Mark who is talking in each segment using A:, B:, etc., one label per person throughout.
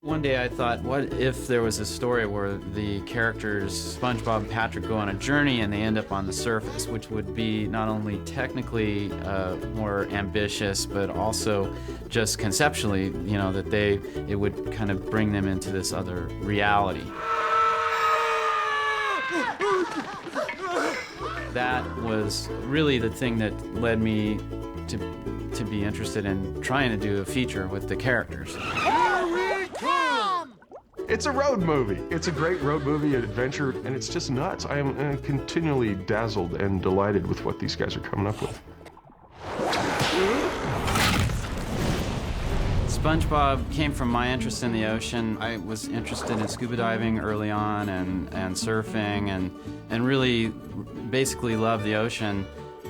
A: One day I thought, what if there was a story where the characters SpongeBob and Patrick go on a journey and they end up on the surface, which would be not only technically more ambitious, but also just conceptually, you know, that it would kind of bring them into this other reality. That was really the thing that led me to be interested in trying to do a feature with the characters.
B: It's a road movie. It's a great road movie adventure, and it's just nuts. I am continually dazzled and delighted with what these guys are coming up with.
A: SpongeBob came from my interest in the ocean. I was interested in scuba diving early on and surfing and really basically loved the ocean.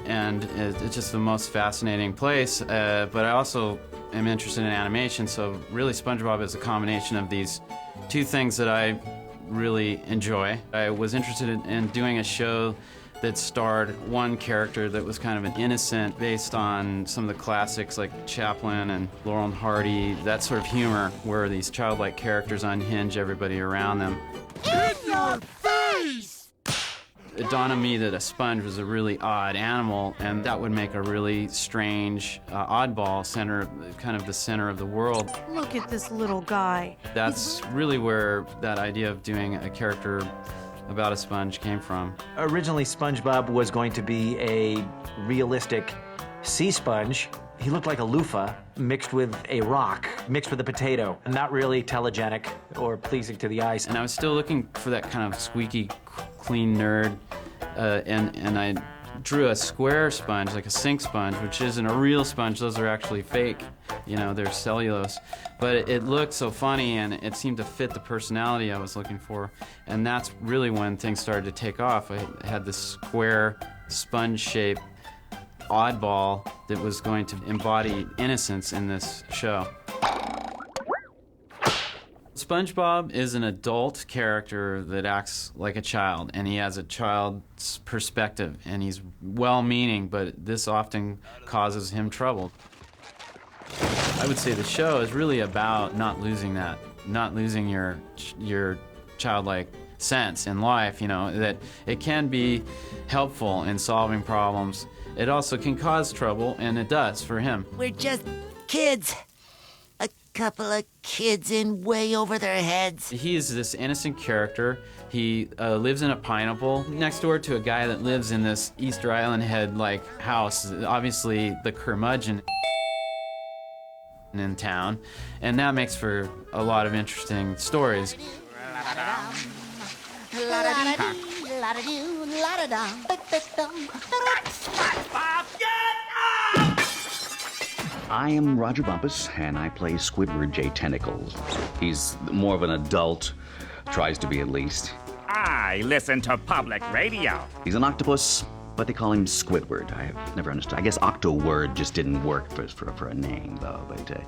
A: And it's just the most fascinating place. But I also am interested in animation, so really SpongeBob is a combination of these two things that I really enjoy. I was interested in doing a show that starred one character that was kind of an innocent, based on some of the classics like Chaplin and Laurel and Hardy, that sort of humor where these childlike characters unhinge everybody around them.
C: In your face!
A: It dawned on me that a sponge was a really odd animal, and that would make a really strange, oddball kind of the center of the world.
D: Look at this little guy.
A: That's really where that idea of doing a character about a sponge came from.
E: Originally, SpongeBob was going to be a realistic sea sponge. He looked like a loofah mixed with a rock, mixed with a potato. Not really telegenic or pleasing to the eyes.
A: And I was still looking for that kind of squeaky, clean nerd, and I drew a square sponge, like a sink sponge, which isn't a real sponge. Those are actually fake. You know, they're cellulose. But it looked so funny, and it seemed to fit the personality I was looking for. And that's really when things started to take off. I had this square, sponge-shaped oddball that was going to embody innocence in this show. SpongeBob is an adult character that acts like a child, and he has a child's perspective, and he's well-meaning, but this often causes him trouble. I would say the show is really about not losing that, not losing your childlike sense in life, you know, that it can be helpful in solving problems. It also can cause trouble, and it does for him.
C: We're just kids. A couple of kids in way over their heads.
A: He is this innocent character. He lives in a pineapple next door to a guy that lives in this Easter Island head-like house, obviously the curmudgeon in town, and that makes for a lot of interesting stories.
F: I am Roger Bumpus, and I play Squidward J. Tentacles. He's more of an adult, tries to be at least.
G: I listen to public radio.
F: He's an octopus, but they call him Squidward. I've never understood. I guess Octoword just didn't work for a name, though. But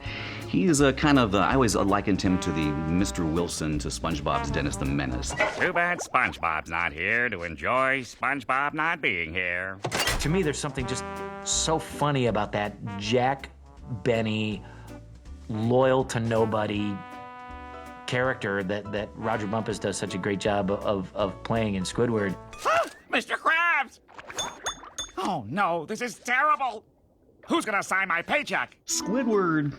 F: he's a kind of, I always likened him to the Mr. Wilson to SpongeBob's Dennis the Menace.
G: Too bad SpongeBob's not here to enjoy SpongeBob not being here.
E: To me, there's something just so funny about that Jack Benny, loyal to nobody character that Roger Bumpus does such a great job of playing in Squidward.
G: Mr. Krabs! Oh no, this is terrible! Who's gonna sign my paycheck?
F: Squidward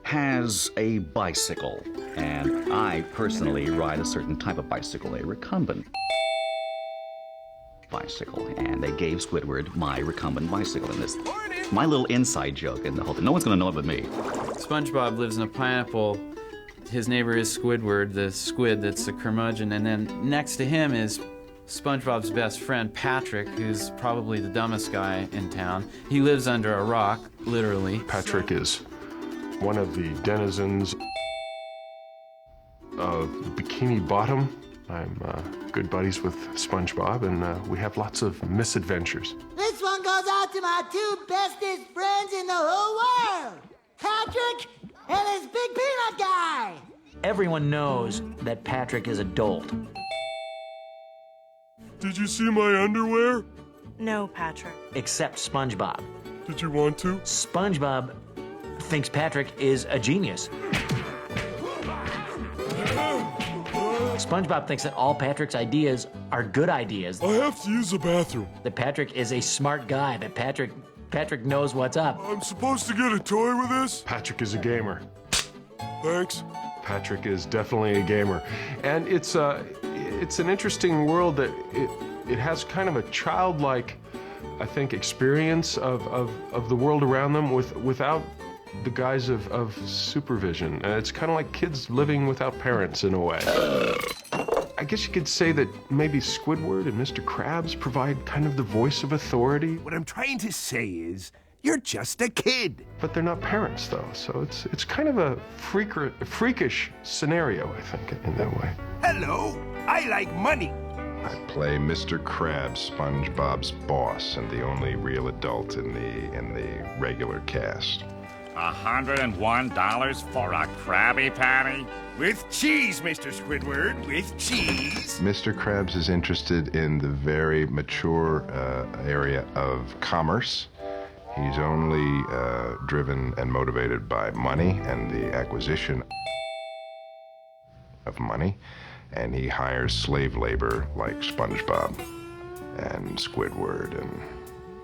F: has a bicycle, and I personally ride a certain type of bicycle, a recumbent bicycle, and they gave Squidward my recumbent bicycle in this. My little inside joke in the whole thing. No one's gonna know it but me.
A: SpongeBob lives in a pineapple. His neighbor is Squidward, the squid that's a curmudgeon, and then next to him is SpongeBob's best friend, Patrick, who's probably the dumbest guy in town. He lives under a rock, literally.
B: Patrick is one of the denizens of Bikini Bottom. I'm good buddies with SpongeBob, and we have lots of misadventures.
C: This one goes out to my two bestest friends in the whole world, Patrick and his big peanut guy.
E: Everyone knows that Patrick is a dolt.
B: Did you see my underwear?
D: No, Patrick.
E: Except SpongeBob.
B: Did you want to?
E: SpongeBob thinks Patrick is a genius. SpongeBob thinks that all Patrick's ideas are good ideas.
H: I have to use the bathroom.
E: That Patrick is a smart guy, that Patrick knows what's up.
H: I'm supposed to get a toy with this?
B: Patrick is a gamer.
H: Thanks.
B: Patrick is definitely a gamer. And it's an interesting world that it has kind of a childlike, I think, experience of the world around them without the guise of supervision. And it's kind of like kids living without parents in a way. I guess you could say that maybe Squidward and Mr. Krabs provide kind of the voice of authority.
I: What I'm trying to say is, you're just a kid.
B: But they're not parents, though, so it's kind of a freakish scenario, I think, in that way.
I: Hello, I like money.
J: I play Mr. Krabs, SpongeBob's boss, and the only real adult in the regular cast.
G: $101 for a Krabby Patty?
I: With cheese, Mr. Squidward, with cheese.
J: Mr. Krabs is interested in the very mature area of commerce. He's only driven and motivated by money and the acquisition of money, and he hires slave labor like SpongeBob and Squidward,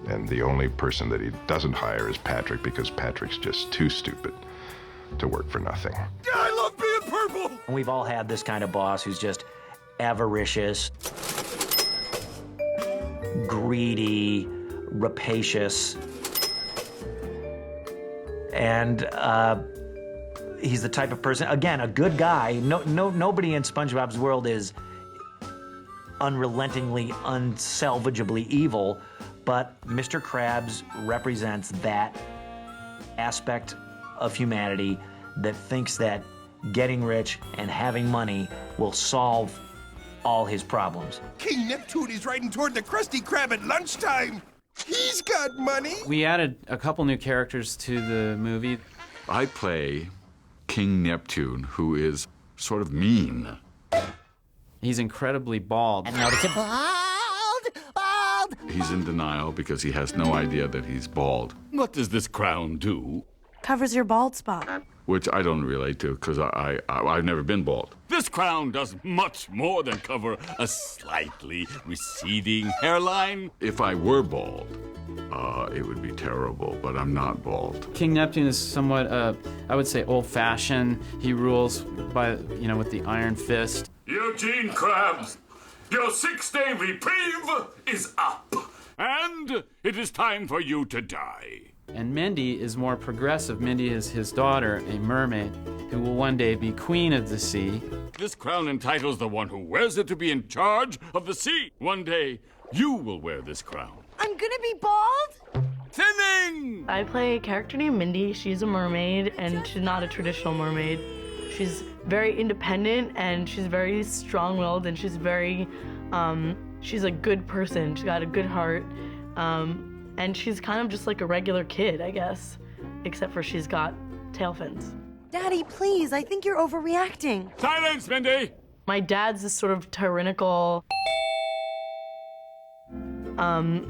J: and the only person that he doesn't hire is Patrick, because Patrick's just too stupid to work for nothing.
I: I love being purple!
E: And we've all had this kind of boss who's just avaricious, greedy, rapacious, and he's the type of person, again, a good guy. Nobody in SpongeBob's world is unrelentingly, unsalvageably evil, but Mr. Krabs represents that aspect of humanity that thinks that getting rich and having money will solve all his problems.
I: King Neptune is riding toward the Krusty Krab at lunchtime. He's got money.
A: We added a couple new characters to the movie.
K: I play King Neptune, who is sort of mean.
A: He's incredibly bald.
C: And notice it. Bald!
K: He's in denial because he has no idea that he's bald.
H: What does this crown do?
D: Covers your bald spot.
K: Which I don't relate to because I've never been bald.
H: This crown does much more than cover a slightly receding hairline.
K: If I were bald, it would be terrible, but I'm not bald.
A: King Neptune is somewhat, I would say, old-fashioned. He rules by, with the iron fist.
H: Eugene Krabs, your 6-day reprieve is up, and it is time for you to die.
A: And Mindy is more progressive. Mindy is his daughter, a mermaid, who will one day be queen of the sea.
H: This crown entitles the one who wears it to be in charge of the sea. One day, you will wear this crown.
D: I'm gonna be bald?
H: Thinning!
L: I play a character named Mindy. She's a mermaid, and she's not a traditional mermaid. She's very independent, and she's very strong-willed, and she's very, she's a good person. She's got a good heart, and she's kind of just like a regular kid, I guess, except for she's got tail fins.
D: Daddy, please, I think you're overreacting.
H: Silence, Mindy!
L: My dad's this sort of tyrannical, kind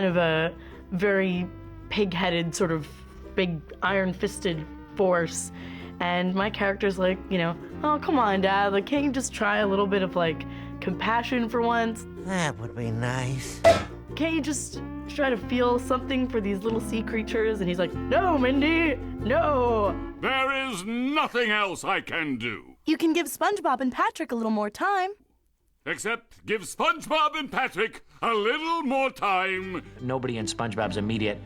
L: of a very pig-headed, sort of big iron-fisted force. And my character's like, oh, come on, Dad, like, can't you just try a little bit of, like, compassion for once?
C: That would be nice.
L: Can't you just try to feel something for these little sea creatures? And he's like, no, Mindy, no.
H: There is nothing else I can do.
D: You can give SpongeBob and Patrick a little more time.
H: Except give SpongeBob and Patrick a little more time.
E: Nobody in SpongeBob's immediate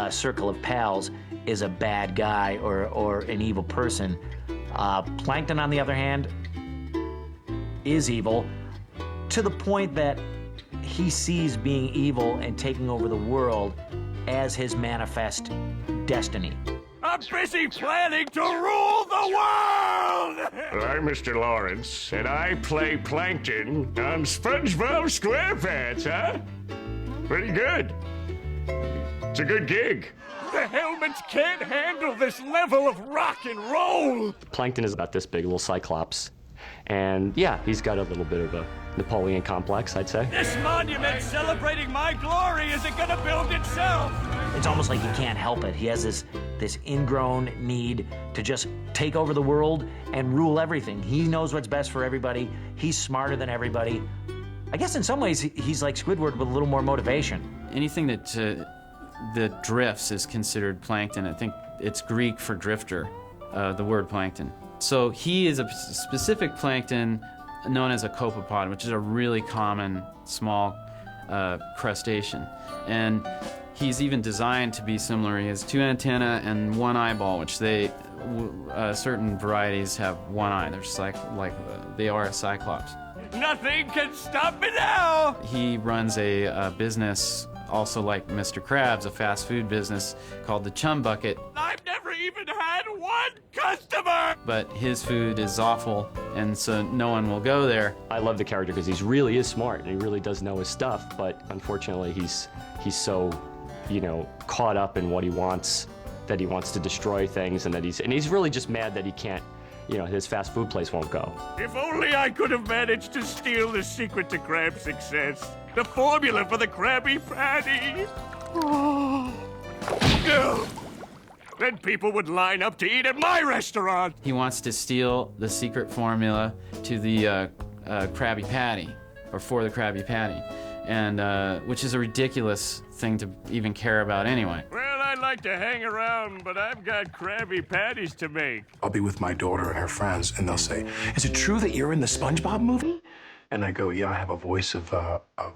E: circle of pals is a bad guy or an evil person. Plankton, on the other hand, is evil to the point that he sees being evil and taking over the world as his manifest destiny.
H: I'm busy planning to rule the world!
M: I'm Mr. Lawrence, and I play Plankton on SpongeBob SquarePants, huh? Pretty good. It's a good gig.
H: The helmets can't handle this level of rock and roll!
N: Plankton is about this big, little cyclops. And yeah, he's got a little bit of a Napoleon complex, I'd say.
H: This monument celebrating my glory isn't gonna build itself!
E: It's almost like he can't help it. He has this this ingrown need to just take over the world and rule everything. He knows what's best for everybody. He's smarter than everybody. I guess in some ways, he's like Squidward with a little more motivation.
A: Anything that drifts is considered plankton. I think it's Greek for drifter, the word plankton. So he is a specific plankton known as a copepod, which is a really common small crustacean. And he's even designed to be similar. He has 2 antennae and 1 eyeball, which certain varieties have 1 eye. They're just like they are a cyclops.
M: Nothing can stop me now!
A: He runs a business, also like Mr. Krabs, a fast food business called the Chum Bucket.
M: I've never even had 1 customer!
A: But his food is awful, and so no one will go there.
N: I love the character because he really is smart and he really does know his stuff, but unfortunately he's so, you know, caught up in what he wants, that he wants to destroy things, and he's really just mad that he can't, you know, his fast food place won't go.
M: If only I could have managed to steal the secret to crab success. The formula for the Krabby Patty. Then people would line up to eat at my restaurant.
A: He wants to steal the secret formula to the Krabby Patty, or for the Krabby Patty, and which is a ridiculous thing to even care about anyway.
M: Well, I like to hang around, but I've got Krabby Patties to make.
I: I'll be with my daughter and her friends, and they'll say, "Is it true that you're in the SpongeBob movie?" And I go, "Yeah, I have a voice of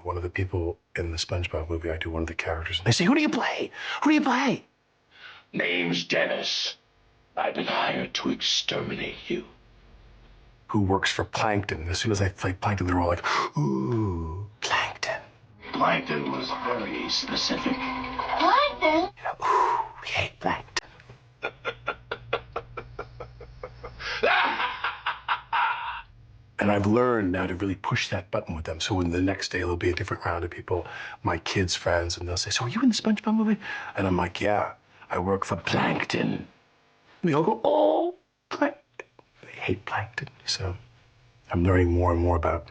I: one of the people in the SpongeBob movie. I do one of the characters." And they say, "Who do you play? Who do you play?"
O: Name's Dennis. I've been hired to exterminate you.
I: Who works for Plankton? As soon as I play Plankton, they're all like, "Ooh, Plankton."
O: Plankton was very specific.
C: Plankton?
I: You know, ooh, we hate Plankton. And I've learned now to really push that button with them. So when the next day there'll be a different round of people, my kids' friends, and they'll say, "So are you in the SpongeBob movie?" And I'm like, "Yeah, I work for Plankton." And they all go, "Oh, Plankton." They hate Plankton. So I'm learning more and more about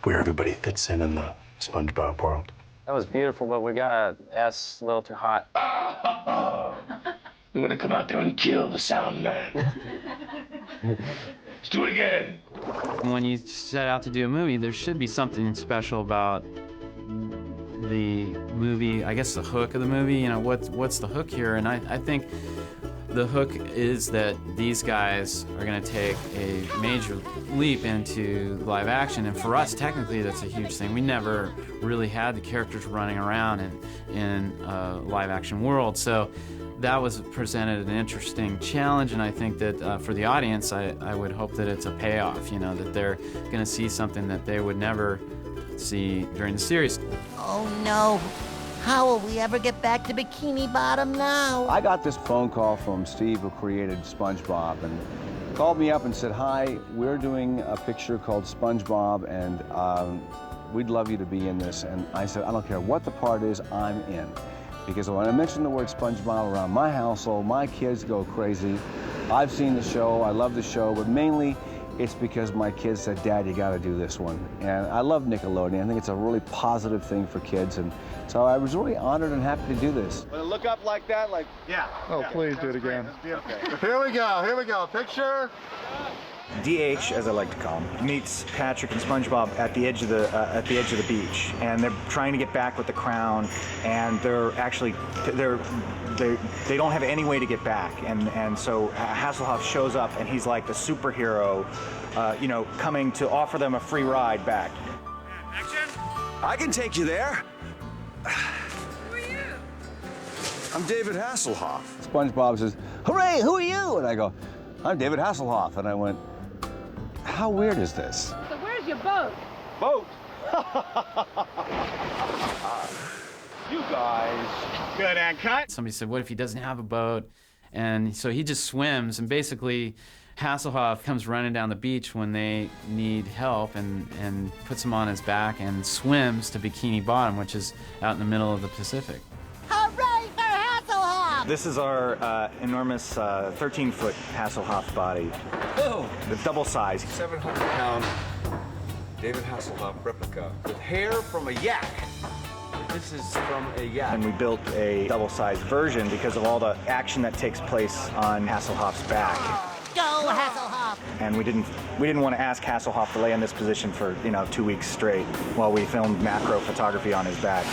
I: where everybody fits in the SpongeBob world.
P: That was beautiful, but we got S a little too hot.
O: I'm gonna come out there and kill the sound man. Let's do it again.
A: When you set out to do a movie, there should be something special about the movie, I guess the hook of the movie. You know, what's the hook here? And I think the hook is that these guys are going to take a major leap into live action, and for us, technically, that's a huge thing. We never really had the characters running around in a live action world, so that was presented an interesting challenge, and I think that for the audience, I would hope that it's a payoff, you know, that they're going to see something that they would never see during the series.
C: Oh no. How will we ever get back to Bikini Bottom now?
Q: I got this phone call from Steve, who created SpongeBob, and called me up and said, "Hi, we're doing a picture called SpongeBob, and we'd love you to be in this." And I said, "I don't care what the part is, I'm in." Because when I mention the word SpongeBob around my household, my kids go crazy. I've seen the show, I love the show, but mainly it's because my kids said, "Dad, you gotta do this one." And I love Nickelodeon. I think it's a really positive thing for kids. And so I was really honored and happy to do this.
R: Look up like that, like, yeah.
S: Oh,
R: yeah,
S: please do it again.
R: Okay. Here we go, picture.
T: DH, as I like to call him, meets Patrick and SpongeBob at the edge of the beach, and they're trying to get back with the crown, and they're actually they don't have any way to get back, and so Hasselhoff shows up, and he's like the superhero, you know, coming to offer them a free ride back.
R: Action!
U: I can take you there.
R: Who are you?
U: I'm David Hasselhoff.
Q: SpongeBob says, "Hooray, who are you?" And I go, "I'm David Hasselhoff." And I went, "How weird is this?"
V: So where's your boat?
R: Boat? You guys. Good, and cut.
A: Somebody said, what if he doesn't have a boat? And so he just swims, and basically Hasselhoff comes running down the beach when they need help and puts him on his back and swims to Bikini Bottom, which is out in the middle of the Pacific.
C: Hooray for Hasselhoff!
T: This is our enormous 13-foot Hasselhoff body.
U: Oh!
T: The double size.
U: 700-pound David Hasselhoff replica with hair from a yak.
Q: This is from a yacht.
T: And we built a double-sized version because of all the action that takes place on Hasselhoff's back.
C: Go, Hasselhoff!
T: And we didn't want to ask Hasselhoff to lay in this position for 2 weeks straight while we filmed macro photography on his back.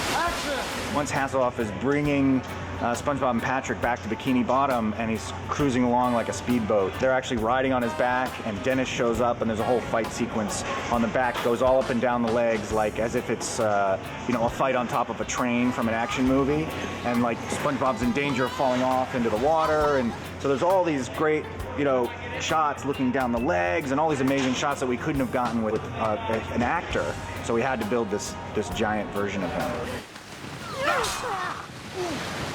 T: Once Hasselhoff is bringing SpongeBob and Patrick back to Bikini Bottom, and he's cruising along like a speedboat. They're actually riding on his back, and Dennis shows up, and there's a whole fight sequence on the back, goes all up and down the legs, like as if it's a fight on top of a train from an action movie, and like SpongeBob's in danger of falling off into the water, and so there's all these great shots looking down the legs, and all these amazing shots that we couldn't have gotten with an actor. So we had to build this giant version of him.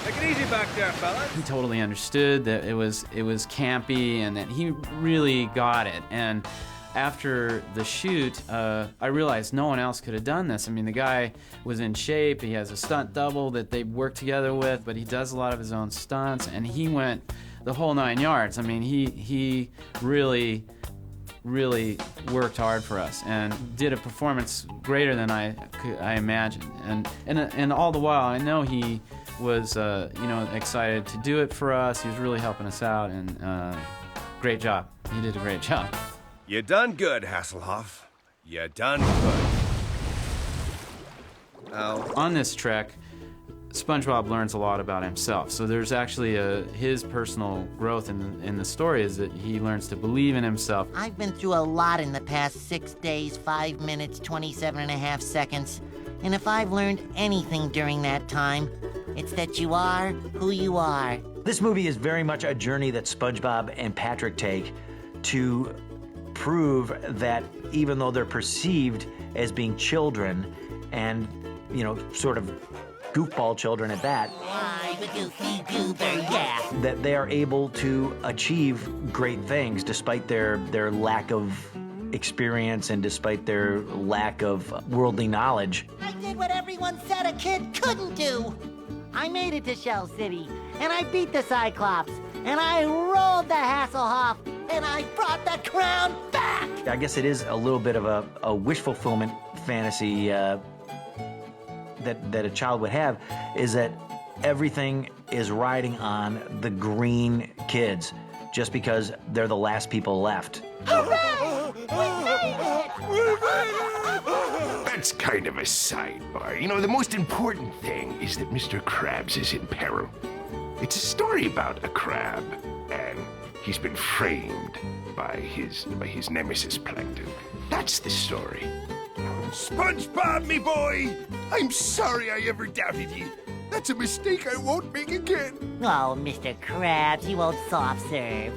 R: Take it easy back there, fellas.
A: He totally understood that it was campy and that he really got it. And after the shoot, I realized no one else could have done this. I mean, the guy was in shape. He has a stunt double that they worked together with, but he does a lot of his own stunts, and he went the whole 9 yards. I mean, he really worked hard for us and did a performance greater than I imagined. And all the while, I know he was excited to do it for us. He was really helping us out, and great job. He did a great job.
S: You done good, Hasselhoff. You done good.
A: On this trek, SpongeBob learns a lot about himself. So there's actually his personal growth in the story is that he learns to believe in himself.
C: I've been through a lot in the past 6 days, 5 minutes, 27.5 seconds. And if I've learned anything during that time, it's that you are who you are.
E: This movie is very much a journey that SpongeBob and Patrick take to prove that even though they're perceived as being children and, sort of goofball children at that, that they are able to achieve great things despite their lack of experience and despite their lack of worldly knowledge.
C: I did what everyone said a kid couldn't do. I made it to Shell City, and I beat the Cyclops, and I rolled the Hasselhoff, and I brought the crown back!
E: I guess it is a little bit of a wish fulfillment fantasy that a child would have, is that everything is riding on the green kids just because they're the last people left.
C: Hooray! We made it!
J: That's kind of a sidebar. The most important thing is that Mr. Krabs is in peril. It's a story about a crab, and he's been framed by his nemesis Plankton. That's the story.
S: SpongeBob, me boy! I'm sorry I ever doubted you. That's a mistake I won't make again.
C: Oh, Mr. Krabs, you old soft serve.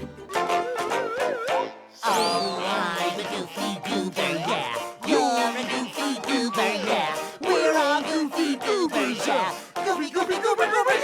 C: Oh, I'm a goofy goober, yeah. You're a goofy goober, yeah. We're all goofy goobers, yeah. Goofy, goofy, goober, goober,